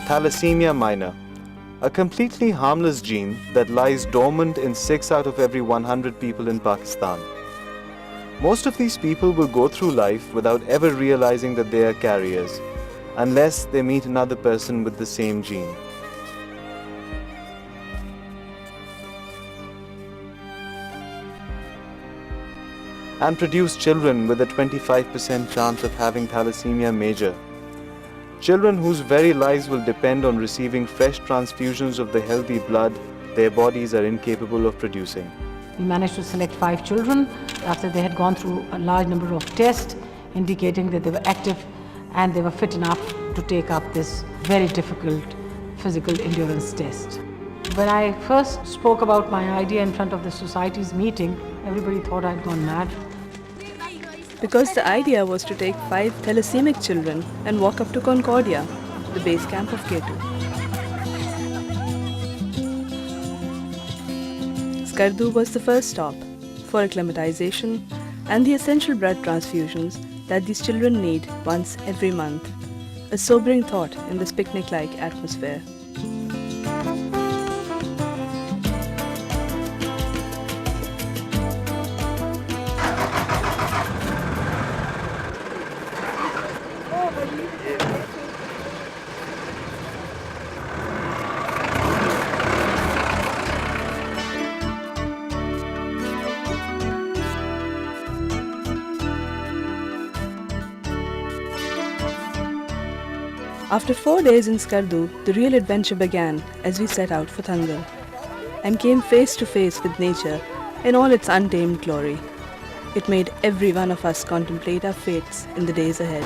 Thalassemia minor, a completely harmless gene that lies dormant in 6 out of every 100 people in Pakistan. Most of these people will go through life without ever realizing that they are carriers, unless they meet another person with the same gene. And produce children with a 25% chance of having thalassemia major. Children whose very lives will depend on receiving fresh transfusions of the healthy blood their bodies are incapable of producing. We managed to select 5 children after they had gone through a large number of tests indicating that they were active and they were fit enough to take up this very difficult physical endurance test. When I first spoke about my idea in front of the society's meeting, everybody thought I'd gone mad. Because the idea was to take 5 thalassemic children and walk up to Concordia, the base camp of K2. Skardu was the first stop for acclimatization and the essential blood transfusions that these children need once every month. A sobering thought in this picnic-like atmosphere. After 4 days in Skardu, the real adventure began as we set out for Thangal and came face to face with nature in all its untamed glory. It made every one of us contemplate our fates in the days ahead.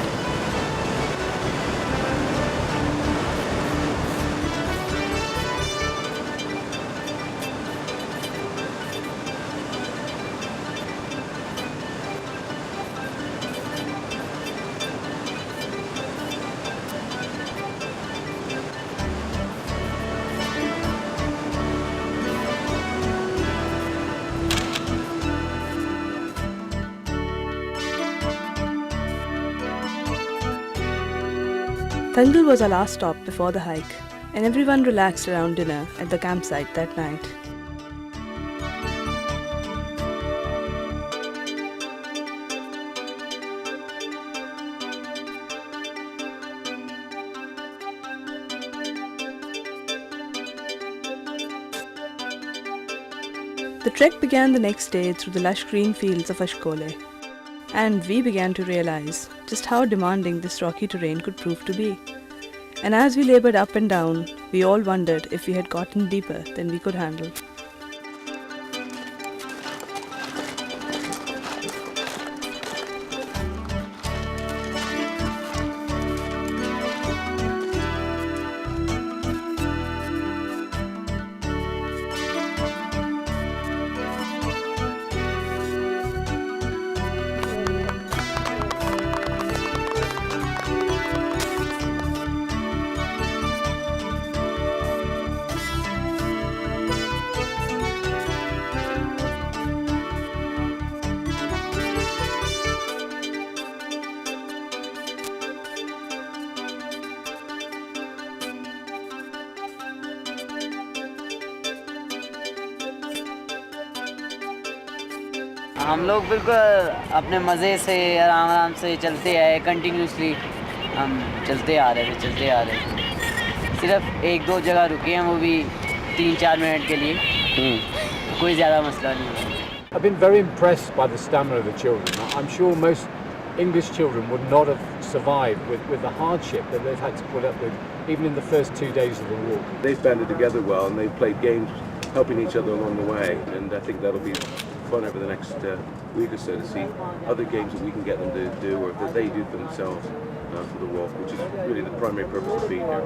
Thangal was our last stop before the hike, and everyone relaxed around dinner at the campsite that night. The trek began the next day through the lush green fields of Ashkole, and we began to realize just how demanding this rocky terrain could prove to be. And as we labored up and down, we all wondered if we had gotten deeper than we could handle. हम लोग बिल्कुल अपने मज़े से आराम से चलते आए, कंटिन्यूसली हम चलते आ रहे थे। सिर्फ 1-2 जगह रुके हैं, वो भी 3-4 मिनट के लिए। तो कोई ज़्यादा मसला नहीं हुआ। I've been very impressed by the stamina of the children. I'm sure most English children would not have survived with the hardship that they've had to put up with, even in the first 2 days of the walk. They've banded together well and they've played games helping each other along the way, and I think that'll be fun over the next week or so to see other games that we can get them to do or that they do for themselves for the walk, which is really the primary purpose of being here.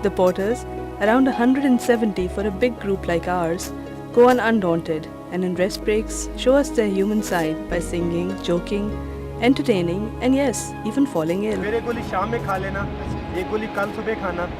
The porters, around 170 for a big group like ours, go on undaunted and in rest breaks show us their human side by singing, joking, entertaining and yes, even falling ill. मेरे गोली शाम में खा लेना, ये गोली कल सुबह खाना.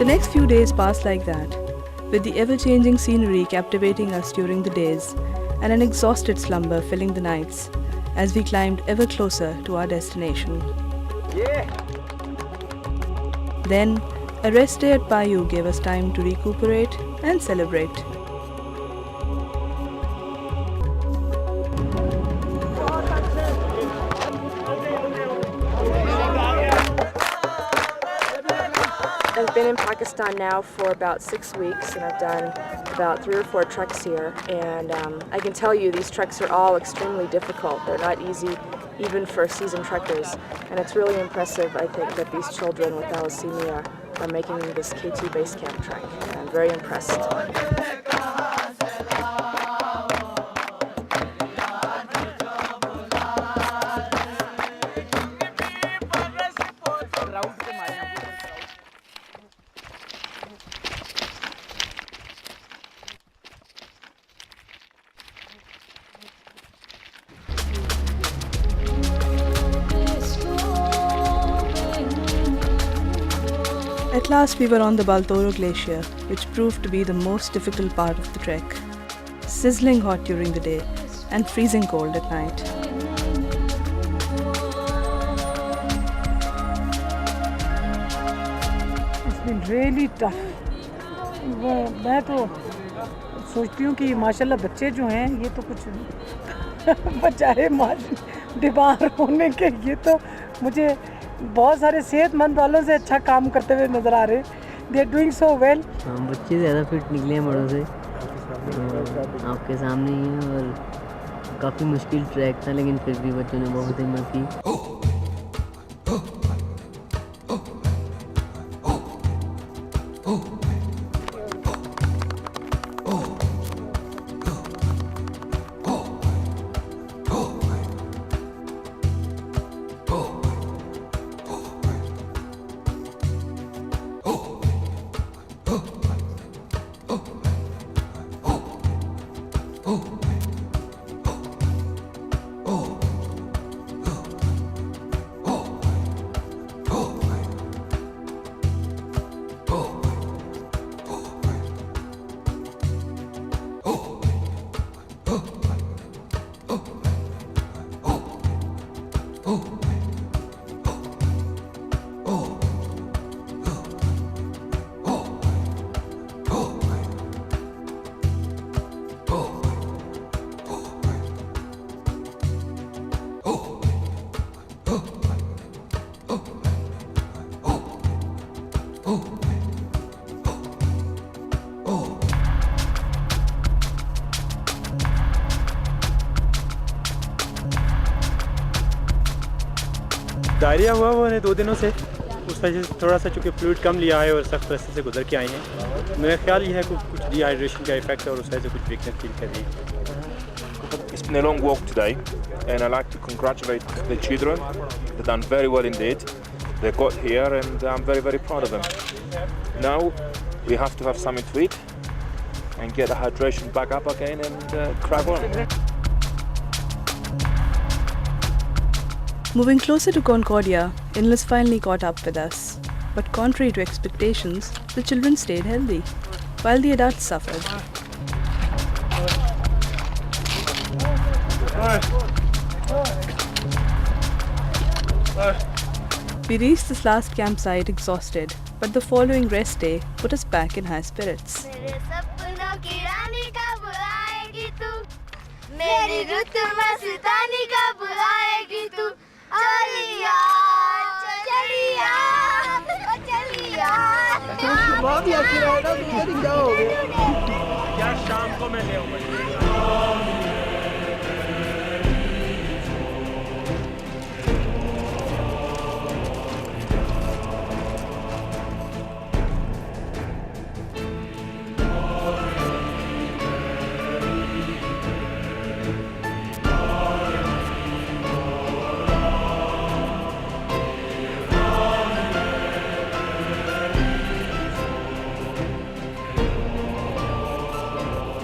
The next few days passed like that, with the ever-changing scenery captivating us during the days and an exhausted slumber filling the nights as we climbed ever closer to our destination. Then, a rest day at Payu gave us time to recuperate and celebrate. I've been in Pakistan now for about 6 weeks, and I've done about 3 or 4 treks here, and I can tell you these treks are all extremely difficult. They're not easy even for seasoned trekkers, and it's really impressive, I think, that these children with thalassemia are making this K2 base camp trek. I'm very impressed. At last we were on the Baltoro Glacier, which proved to be the most difficult part of the trek. Sizzling hot during the day and freezing cold at night. It's been really tough. मैं तो सोचती हूँ कि माशाल्लाह बच्चे जो हैं ये तो कुछ बचाए बीमार होने के, ये तो मुझे बहुत सारे सेहतमंद वालों से अच्छा काम करते हुए नज़र आ रहे हैं. They are doing so well. बच्चे ज़्यादा फिट निकले हैं बड़ों से, आपके सामने ही हैं, और काफ़ी मुश्किल ट्रैक था, लेकिन फिर भी बच्चों ने बहुत हिम्मत की. डायरिया हुआ वो 2 दिनों से, उस वजह से थोड़ा सा चूँकि फ्लूइड कम लिया है और सख्त रास्ते से गुजर के आए हैं. मेरा ख्याल ये है कुछ डिहाइड्रेशन का इफेक्ट है और उस वजह से कुछ वीकनेस फील कर रही है. It's been a long walk today, and I'd like to congratulate the children. They've done very well indeed. They got here, and I'm very, very proud of them. Now we have to have something to eat and get the hydration back up again and crack on. Moving closer to Concordia, Inlis finally caught up with us. But contrary to expectations, the children stayed healthy, while the adults suffered. We reached this last campsite exhausted, but the following rest day put us back in high spirits. यार शाम को मैं ले आऊँगा.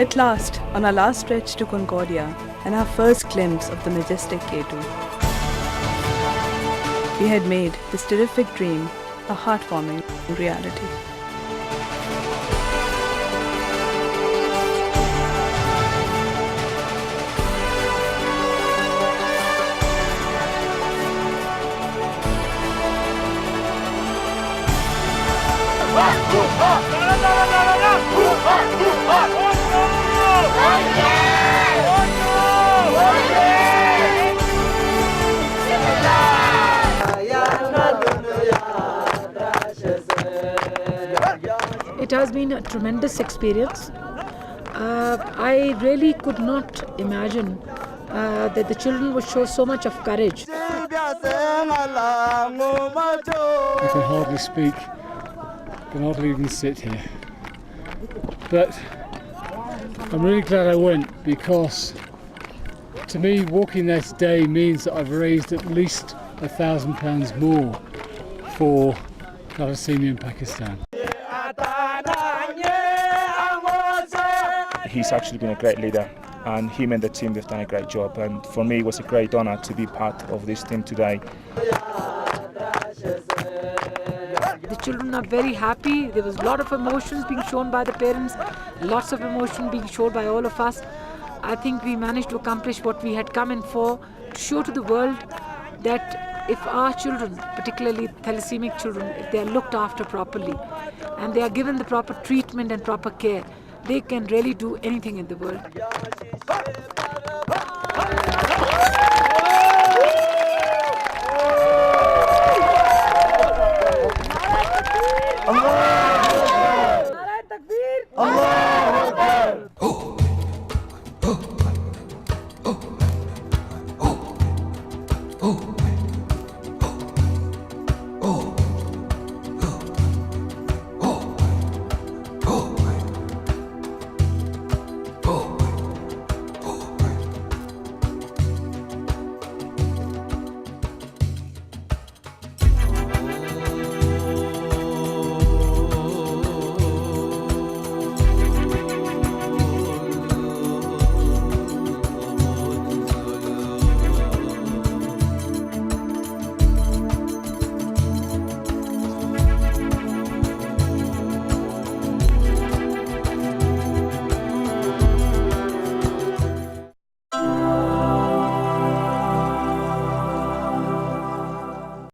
At last, on our last stretch to Concordia, and our first glimpse of the majestic K2. We had made this terrific dream a heartwarming reality. It has been a tremendous experience. I really could not imagine that the children would show so much of courage. I can hardly speak, can hardly even sit here. But I'm really glad I went, because to me walking there today means that I've raised at least £1,000 more for thalassemia in Pakistan. He's actually been a great leader, and him and the team, they've done a great job, and for me it was a great honor to be part of this team today. The children are very happy. There was a lot of emotions being shown by the parents, lots of emotion being shown by all of us. I think we managed to accomplish what we had come in for, to show to the world that if our children, particularly thalassaemic children, if they are looked after properly and they are given the proper treatment and proper care, they can really do anything in the world.